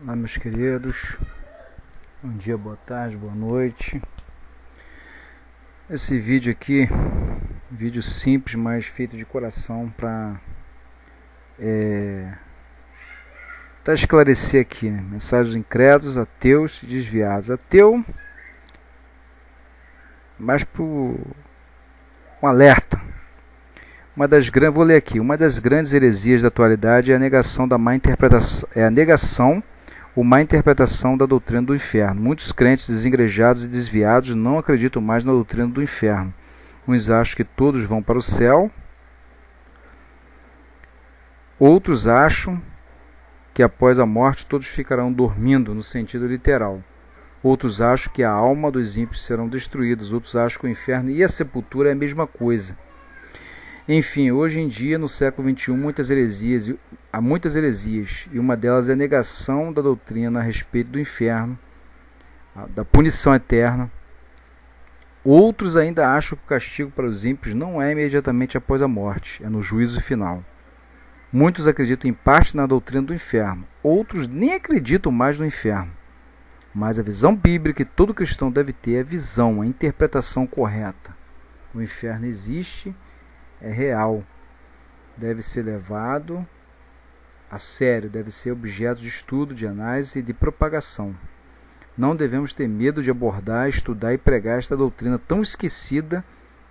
Olá, meus queridos, bom dia, boa tarde, boa noite. Esse vídeo aqui, vídeo simples, mas feito de coração para esclarecer aqui, né? Mensagens incrédulos, ateus e desviados. Ateu, mas para um alerta. Vou ler aqui. Uma das grandes heresias da atualidade é a negação da má interpretação, ou má interpretação da doutrina do inferno. Muitos crentes desigrejados e desviados não acreditam mais na doutrina do inferno. Uns acham que todos vão para o céu, outros acham que após a morte todos ficarão dormindo, no sentido literal. Outros acham que a alma dos ímpios serão destruídas, outros acham que o inferno e a sepultura é a mesma coisa. Enfim, hoje em dia, no século XXI, há muitas heresias, e uma delas é a negação da doutrina a respeito do inferno, da punição eterna. Outros ainda acham que o castigo para os ímpios não é imediatamente após a morte, é no juízo final. Muitos acreditam em parte na doutrina do inferno, outros nem acreditam mais no inferno. Mas a visão bíblica que todo cristão deve ter é a visão, a interpretação correta. O inferno existe, é real, deve ser levado a sério, deve ser objeto de estudo, de análise e de propagação. Não devemos ter medo de abordar, estudar e pregar esta doutrina tão esquecida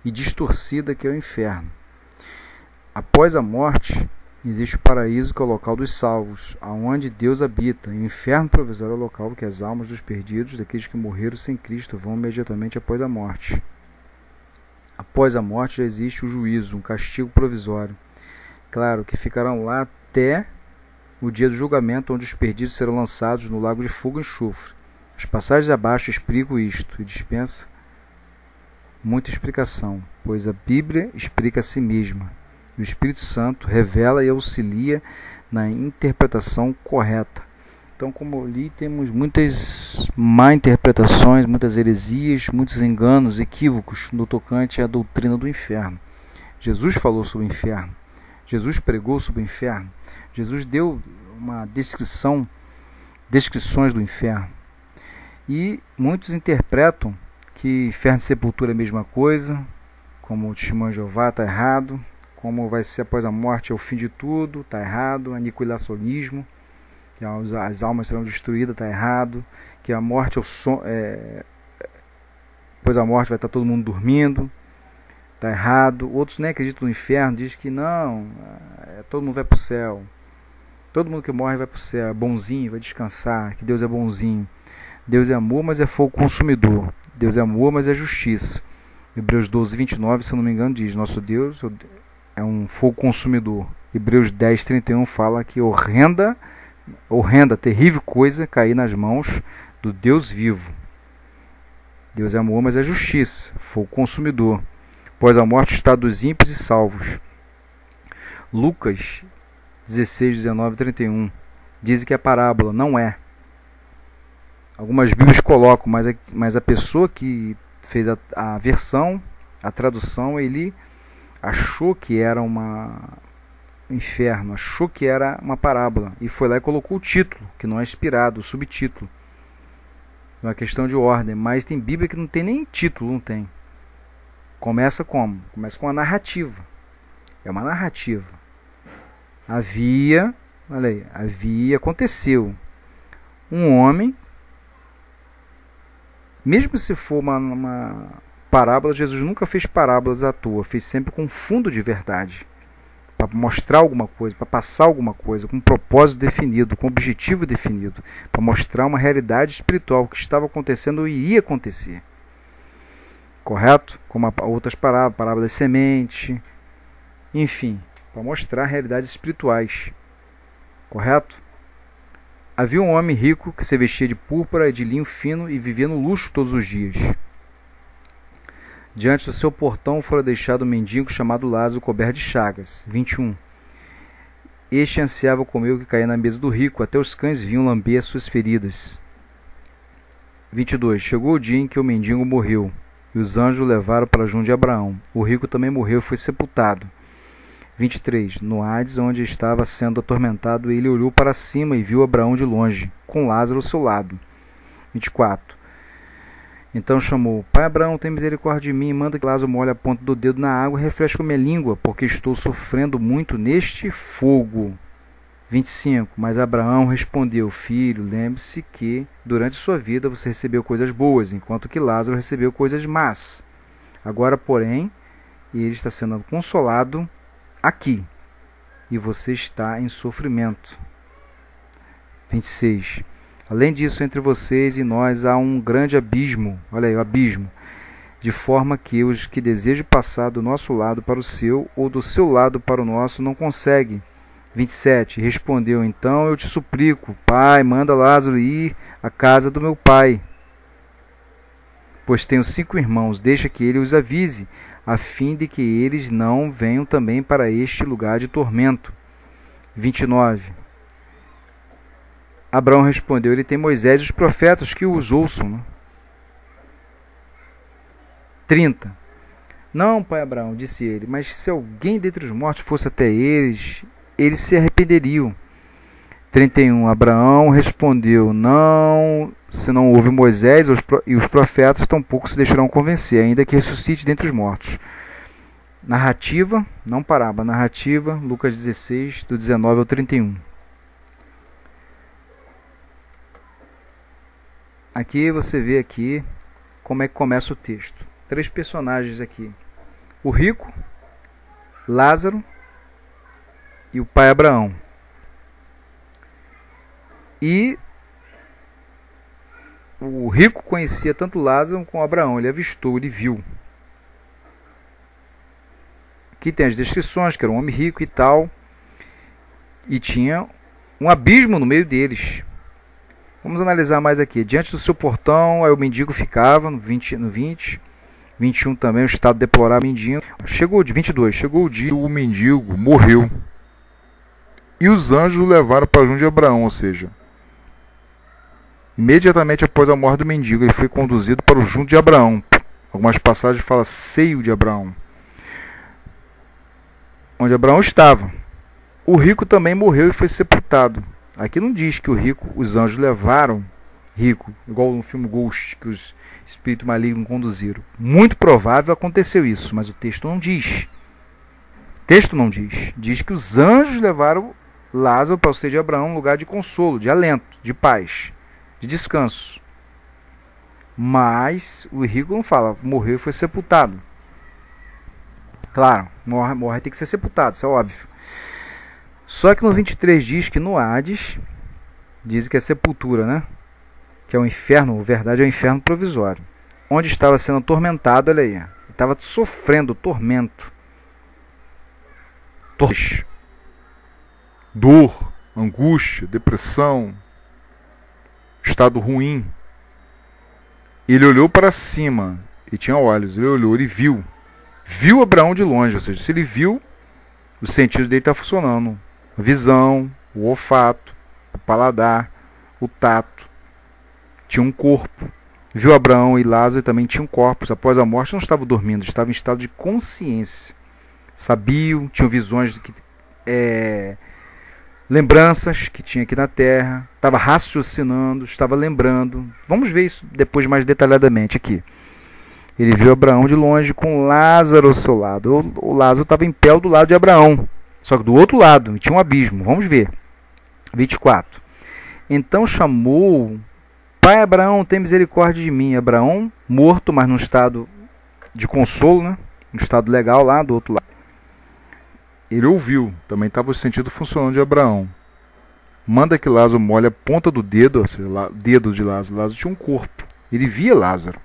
e distorcida que é o inferno. Após a morte, existe o paraíso, que é o local dos salvos, aonde Deus habita, e o inferno provisório é o local que as almas dos perdidos, daqueles que morreram sem Cristo, vão imediatamente após a morte. Após a morte já existe o juízo, um castigo provisório. Claro que ficarão lá até o dia do julgamento, onde os perdidos serão lançados no lago de fogo e enxofre. As passagens abaixo explicam isto e dispensa muita explicação, pois a Bíblia explica a si mesma. E o Espírito Santo revela e auxilia na interpretação correta. Então, como eu li, temos muitas má interpretações, muitas heresias, muitos enganos, equívocos no tocante à doutrina do inferno. Jesus falou sobre o inferno. Jesus pregou sobre o inferno. Jesus deu uma descrições do inferno. E muitos interpretam que inferno e sepultura é a mesma coisa, como o testemunho de Jeová está errado, como vai ser após a morte é o fim de tudo, está errado, aniquilacionismo, que as almas serão destruídas, está errado, que a morte depois da morte vai estar todo mundo dormindo, está errado. Outros nem acreditam no inferno, dizem que não, todo mundo vai para o céu, todo mundo que morre vai para o céu, é bonzinho, vai descansar, que Deus é bonzinho. Deus é amor, mas é fogo consumidor. Deus é amor, mas é justiça. Hebreus 12, 29, se eu não me engano, diz: nosso Deus é um fogo consumidor. Hebreus 10, 31 fala que horrenda, terrível coisa cair nas mãos do Deus vivo. Deus é amor, mas é justiça, fogo consumidor. Após a morte, o estado dos ímpios e salvos. Lucas 16, 19 e 31 dizem que é parábola, não é. Algumas Bíblias colocam, mas a pessoa que fez a versão, a tradução, ele achou que era inferno, achou que era uma parábola e foi lá e colocou o título, que não é inspirado, o subtítulo. É uma questão de ordem, mas tem Bíblia que não tem nem título, não tem. Começa como? Começa com uma narrativa. É uma narrativa. Aconteceu um homem, mesmo se for uma parábola, Jesus nunca fez parábolas à toa, fez sempre com fundo de verdade, para mostrar alguma coisa, para passar alguma coisa, com um propósito definido, com um objetivo definido, para mostrar uma realidade espiritual que estava acontecendo e iria acontecer. Correto? Como outras parábolas, parábola da semente, enfim, para mostrar realidades espirituais. Correto? Havia um homem rico que se vestia de púrpura e de linho fino e vivia no luxo todos os dias. Diante do seu portão fora deixado um mendigo chamado Lázaro, coberto de chagas. 21. Este ansiava comer o que caía na mesa do rico, até os cães vinham lamber as suas feridas. 22. Chegou o dia em que o mendigo morreu, e os anjos o levaram para junto de Abraão. O rico também morreu e foi sepultado. 23. No Hades, onde estava sendo atormentado, ele olhou para cima e viu Abraão de longe, com Lázaro ao seu lado. 24. Então chamou: Pai Abraão, tem misericórdia de mim, manda que Lázaro molhe a ponta do dedo na água e refresque a minha língua, porque estou sofrendo muito neste fogo. 25. Mas Abraão respondeu: Filho, lembre-se que durante sua vida você recebeu coisas boas, enquanto que Lázaro recebeu coisas más. Agora, porém, ele está sendo consolado aqui, e você está em sofrimento. 26. Além disso, entre vocês e nós há um grande abismo, olha aí, o abismo, de forma que os que desejam passar do nosso lado para o seu, ou do seu lado para o nosso, não conseguem. 27. Respondeu: Então eu te suplico, Pai, manda Lázaro ir à casa do meu pai, pois tenho 5 irmãos, deixa que ele os avise, a fim de que eles não venham também para este lugar de tormento. 29. Abraão respondeu: Ele tem Moisés e os profetas, que os ouçam. Né? 30. Não, pai Abraão, disse ele, mas se alguém dentre os mortos fosse até eles, eles se arrependeriam. 31. Abraão respondeu: Não, se não houve Moisés e os profetas, tampouco se deixarão convencer, ainda que ressuscite dentre os mortos. Narrativa, não parábola, narrativa, Lucas 16, do 19 ao 31. Aqui você vê aqui como é que começa o texto. 3 personagens aqui: o rico, Lázaro e o pai Abraão. E o rico conhecia tanto Lázaro como Abraão, ele avistou, ele viu. Aqui tem as descrições, que era um homem rico e tal, e tinha um abismo no meio deles. Vamos analisar mais aqui. Diante do seu portão, aí o mendigo ficava, no 20. 21 também, o estado deplorável do mendigo. Chegou de 22, chegou o dia, o mendigo morreu. E os anjos o levaram para junto de Abraão, ou seja, imediatamente após a morte do mendigo, ele foi conduzido para o junto de Abraão. Algumas passagens falam seio de Abraão, onde Abraão estava. O rico também morreu e foi sepultado. Aqui não diz que o rico, os anjos levaram rico, igual no filme Ghost, que os espíritos malignos conduziram. Muito provável aconteceu isso, mas o texto não diz. O texto não diz. Diz que os anjos levaram Lázaro para o seio de Abraão, um lugar de consolo, de alento, de paz, de descanso. Mas o rico não fala, morreu e foi sepultado. Claro, morre tem que ser sepultado, isso é óbvio. Só que no 23 diz que no Hades, diz que é sepultura, né? Que é o inferno, na verdade é o inferno provisório. Onde estava sendo atormentado, olha aí. Estava sofrendo tormento. Dor, angústia, depressão, estado ruim. Ele olhou para cima e tinha olhos. Ele olhou, ele viu. Viu Abraão de longe, ou seja, se ele viu, o sentido dele está funcionando. A visão, o olfato, o paladar, o tato. Tinha um corpo. Viu Abraão e Lázaro também tinham corpos. Após a morte não estavam dormindo, estavam em estado de consciência. Sabiam, tinham visões de que, lembranças que tinha aqui na terra. Estava raciocinando, estava lembrando. Vamos ver isso depois mais detalhadamente aqui. Ele viu Abraão de longe com Lázaro ao seu lado. O Lázaro estava em pé do lado de Abraão. Só que do outro lado, tinha um abismo. Vamos ver. 24. Então chamou: Pai Abraão, tem misericórdia de mim. Abraão, morto, mas num estado de consolo, né? No estado legal lá do outro lado. Ele ouviu. Também estava o sentido funcionando de Abraão. Manda que Lázaro molhe a ponta do dedo, ou seja, dedo de Lázaro. Lázaro tinha um corpo. Ele via Lázaro.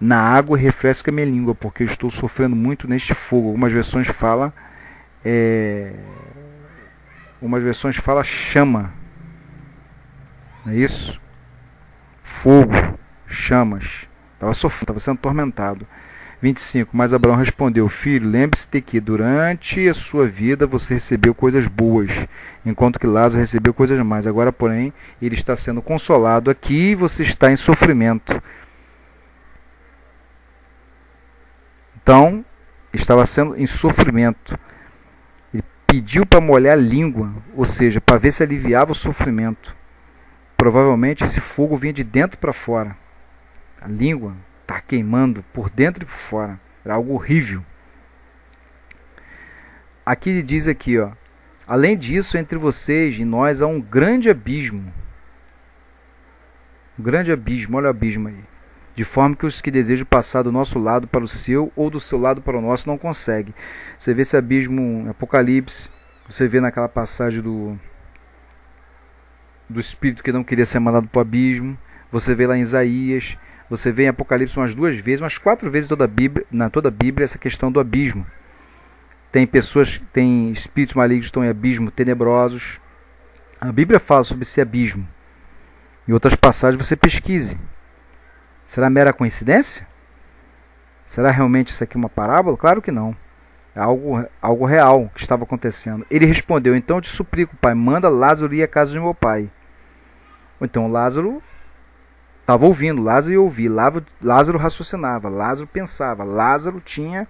Na água refresca minha língua, porque eu estou sofrendo muito neste fogo. Algumas versões falam chama. Não é isso? Fogo, chamas. Estava sofrendo, estava sendo atormentado. 25. Mas Abraão respondeu: Filho, lembre-se de que durante a sua vida você recebeu coisas boas, enquanto que Lázaro recebeu coisas más. Agora, porém, ele está sendo consolado aqui e você está em sofrimento. Então, estava sendo em sofrimento. pediu para molhar a língua, ou seja, para ver se aliviava o sofrimento. Provavelmente esse fogo vinha de dentro para fora. A língua está queimando por dentro e por fora. Era algo horrível. Aqui ele diz aqui, ó, além disso, entre vocês e nós há um grande abismo. Um grande abismo, olha o abismo aí. De forma que os que desejam passar do nosso lado para o seu ou do seu lado para o nosso não conseguem. Você vê esse abismo em Apocalipse, você vê naquela passagem do espírito que não queria ser mandado para o abismo, você vê lá em Isaías, você vê em Apocalipse umas 2 vezes, umas 4 vezes na toda a Bíblia essa questão do abismo. Tem pessoas, tem espíritos malignos que estão em abismo tenebrosos. A Bíblia fala sobre esse abismo. Em outras passagens você pesquise. Será mera coincidência? Será realmente isso aqui uma parábola? Claro que não. É algo real que estava acontecendo. Ele respondeu, então eu te suplico, pai, manda Lázaro ir à casa de meu pai. Então Lázaro estava ouvindo, Lázaro ia ouvir, Lázaro raciocinava, Lázaro pensava, Lázaro tinha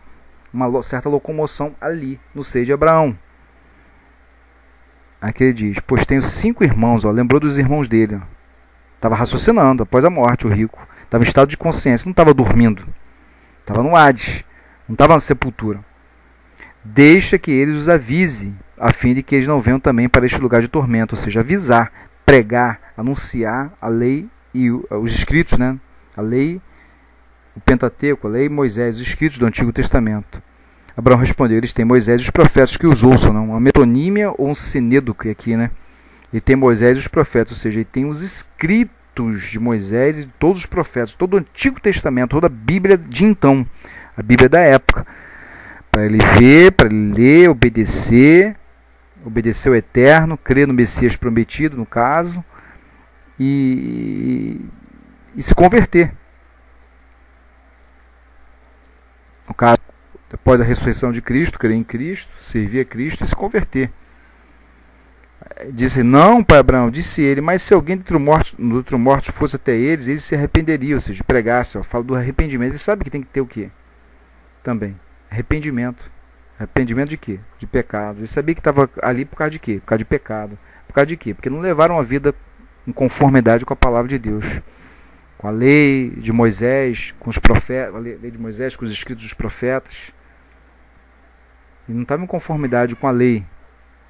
uma certa locomoção ali, no seio de Abraão. Aqui ele diz, pois tenho 5 irmãos, ó, lembrou dos irmãos dele. Estava raciocinando após a morte, o rico. Estava em estado de consciência, não estava dormindo. Estava no Hades, não estava na sepultura. Deixa que eles os avise, a fim de que eles não venham também para este lugar de tormento. Ou seja, avisar, pregar, anunciar a lei e os escritos, né? A lei, o Pentateuco, a lei e Moisés, os escritos do Antigo Testamento. Abraão respondeu, eles têm Moisés e os profetas que os ouçam, não? Uma metonímia ou um sinédoque aqui, né? Ele tem Moisés e os profetas, ou seja, ele tem os escritos de Moisés e de todos os profetas, todo o Antigo Testamento, toda a Bíblia de então, a Bíblia da época, para ele ver, para ele ler, obedecer ao Eterno, crer no Messias prometido, no caso, e se converter. No caso, após a ressurreição de Cristo, crer em Cristo, servir a Cristo e se converter. Disse, não, pai Abraão, disse ele, mas se alguém do outro morto fosse até eles se arrependeriam, ou seja, pregasse, fala do arrependimento, ele sabe que tem que ter o quê? Também, arrependimento. Arrependimento de quê? De pecados. Ele sabia que estava ali por causa de quê? Por causa de pecado. Por causa de quê? Porque não levaram a vida em conformidade com a palavra de Deus. Com a lei de Moisés, com os profetas, a lei de Moisés, com os escritos dos profetas. Ele não estava em conformidade com a lei.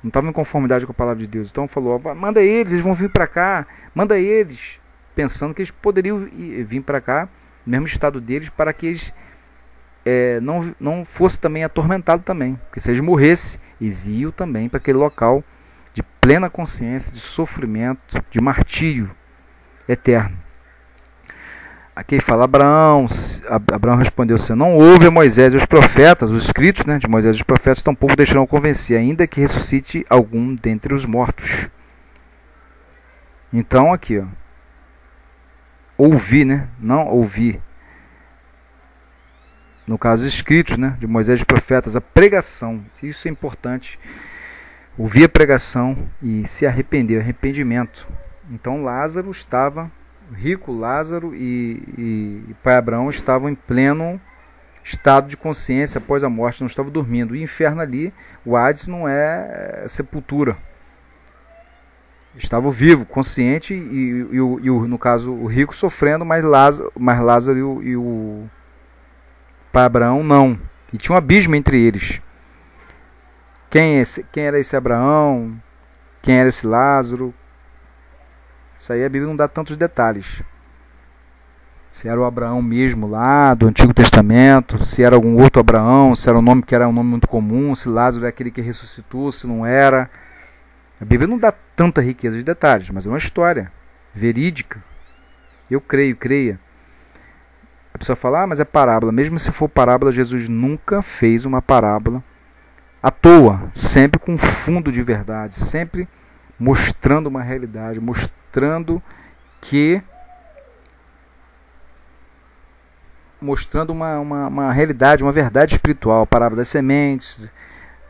Não estava em conformidade com a palavra de Deus. Então falou, manda eles vão vir para cá. Manda eles. Pensando que eles poderiam vir para cá, no mesmo estado deles, para que eles não fosse também atormentado também. Porque se eles morressem, eles iam também para aquele local de plena consciência, de sofrimento, de martírio eterno. Aqui fala Abraão respondeu, se não ouve a Moisés e os profetas, os escritos, né, de Moisés e os profetas, tampouco deixarão convencer, ainda que ressuscite algum dentre os mortos. Então aqui, ó, ouvir, né, não ouvir. No caso, os escritos, né, de Moisés e os profetas, a pregação, isso é importante. Ouvir a pregação e se arrepender, arrependimento. Então Lázaro estava... O rico Lázaro e pai Abraão estavam em pleno estado de consciência após a morte, não estavam dormindo. O inferno ali, o Hades, não é sepultura. Estavam vivos, consciente no caso o rico sofrendo, mas Lázaro e o pai Abraão não. E tinha um abismo entre eles. Quem era esse Abraão? Quem era esse Lázaro? Isso aí a Bíblia não dá tantos detalhes. Se era o Abraão mesmo lá, do Antigo Testamento, se era algum outro Abraão, se era um nome que era um nome muito comum, se Lázaro é aquele que ressuscitou, se não era. A Bíblia não dá tanta riqueza de detalhes, mas é uma história verídica. Eu creia. A pessoa fala, mas é parábola. Mesmo se for parábola, Jesus nunca fez uma parábola à toa, sempre com fundo de verdade, sempre mostrando uma realidade, mostrando uma realidade, uma verdade espiritual. A parábola das sementes,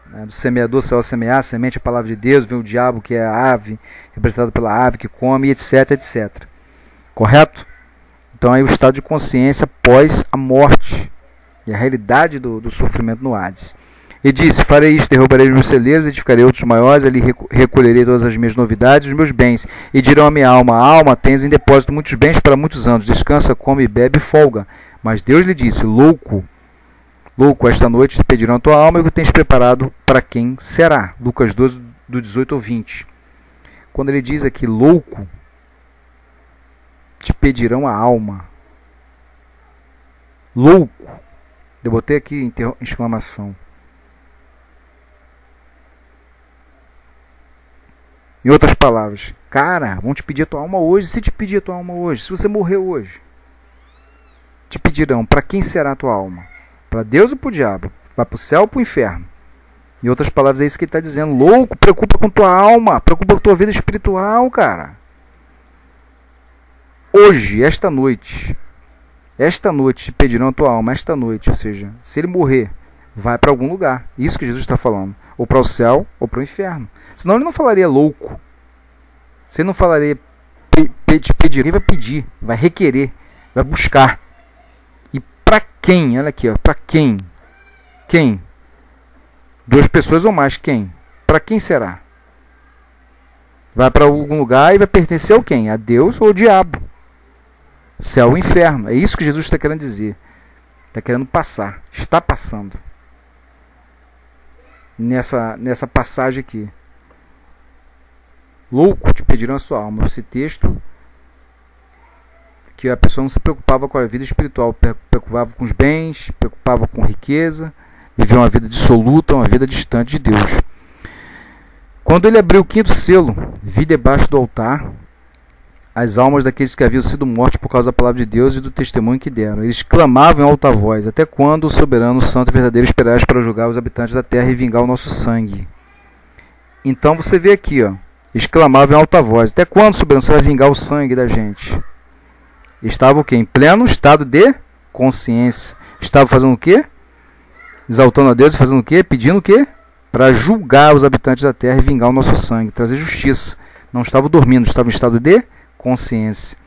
né, do semeador saiu a semear, a semente é a palavra de Deus, vem o diabo que é a ave, representado pela ave que come, etc, etc. Correto? Então aí o estado de consciência após a morte e a realidade do sofrimento no Hades. E disse: farei isto, derrubarei os meus celeiros, edificarei outros maiores, ali recolherei todas as minhas novidades, os meus bens. E dirão à minha alma: alma, tens em depósito muitos bens para muitos anos, descansa, come, bebe e folga. Mas Deus lhe disse: louco, louco, esta noite te pedirão a tua alma e o que tens preparado para quem será. Lucas 12, do 18 ao 20. Quando ele diz aqui louco, te pedirão a alma. Louco. Eu botei aqui exclamação. Em outras palavras, cara, vão te pedir a tua alma hoje. Se te pedir a tua alma hoje, se você morreu hoje, te pedirão: para quem será a tua alma? Para Deus ou para o diabo? Vai para o céu ou para o inferno? Em outras palavras, é isso que ele está dizendo. Louco, preocupa com tua alma, preocupa com tua vida espiritual, cara. Hoje, esta noite te pedirão a tua alma, esta noite. Ou seja, se ele morrer, vai para algum lugar. Isso que Jesus está falando. Ou para o céu, ou para o inferno. Senão ele não falaria louco. Você não falaria te pedir. Ele vai pedir, vai requerer, vai buscar. E para quem? Olha aqui, para quem? Quem? 2 pessoas ou mais, quem? Para quem será? Vai para algum lugar e vai pertencer a quem? A Deus ou ao diabo? Céu ou inferno. É isso que Jesus está querendo dizer. Está querendo passar. Está passando. Nessa passagem aqui. Louco, te pedirão a sua alma. Esse texto, que a pessoa não se preocupava com a vida espiritual, preocupava com os bens, preocupava com riqueza, vivia uma vida dissoluta, uma vida distante de Deus. Quando ele abriu o 5º selo, vi debaixo do altar as almas daqueles que haviam sido mortos por causa da palavra de Deus e do testemunho que deram. Eles clamavam em alta voz: até quando o soberano, santo e verdadeiro esperarás para julgar os habitantes da terra e vingar o nosso sangue? Então você vê aqui, ó, eles clamavam em alta voz: até quando, soberano, você vai vingar o sangue da gente? Estavam o quê? Em pleno estado de consciência. Estavam fazendo o quê? Exaltando a Deus e fazendo o quê? Pedindo o quê? Para julgar os habitantes da terra e vingar o nosso sangue, trazer justiça. Não estavam dormindo, estavam em estado de consciência.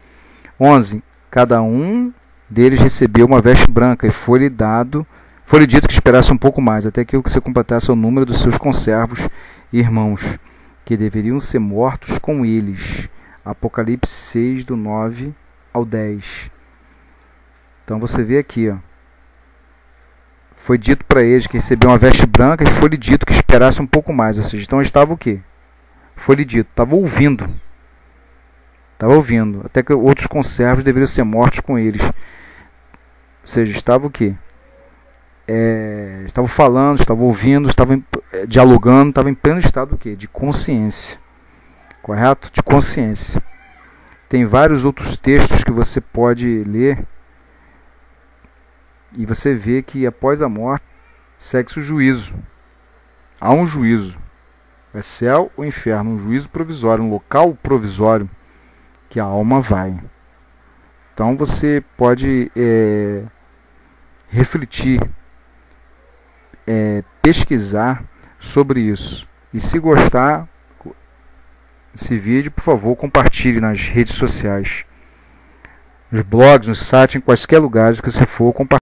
11. Cada um deles recebeu uma veste branca e foi-lhe dito que esperasse um pouco mais, até que se completasse o número dos seus conservos e irmãos, que deveriam ser mortos com eles. Apocalipse 6, do 9 ao 10. Então você vê aqui, ó. Foi dito para eles que recebiam uma veste branca e foi-lhe dito que esperasse um pouco mais. Ou seja, então estava o quê? Foi-lhe dito, estava ouvindo. Estava ouvindo, até que outros conservos deveriam ser mortos com eles. Ou seja, estava o quê? Estavam falando, estavam ouvindo, estavam dialogando, estavam em pleno estado do quê? De consciência. Correto? De consciência. Tem vários outros textos que você pode ler e você vê que após a morte segue-se o juízo. Há um juízo. É céu ou inferno, um juízo provisório, um local provisório que a alma vai. Então você pode refletir, pesquisar sobre isso. E se gostar desse vídeo, por favor, compartilhe nas redes sociais, nos blogs, no site, em quaisquer lugares que você for, compartilhe.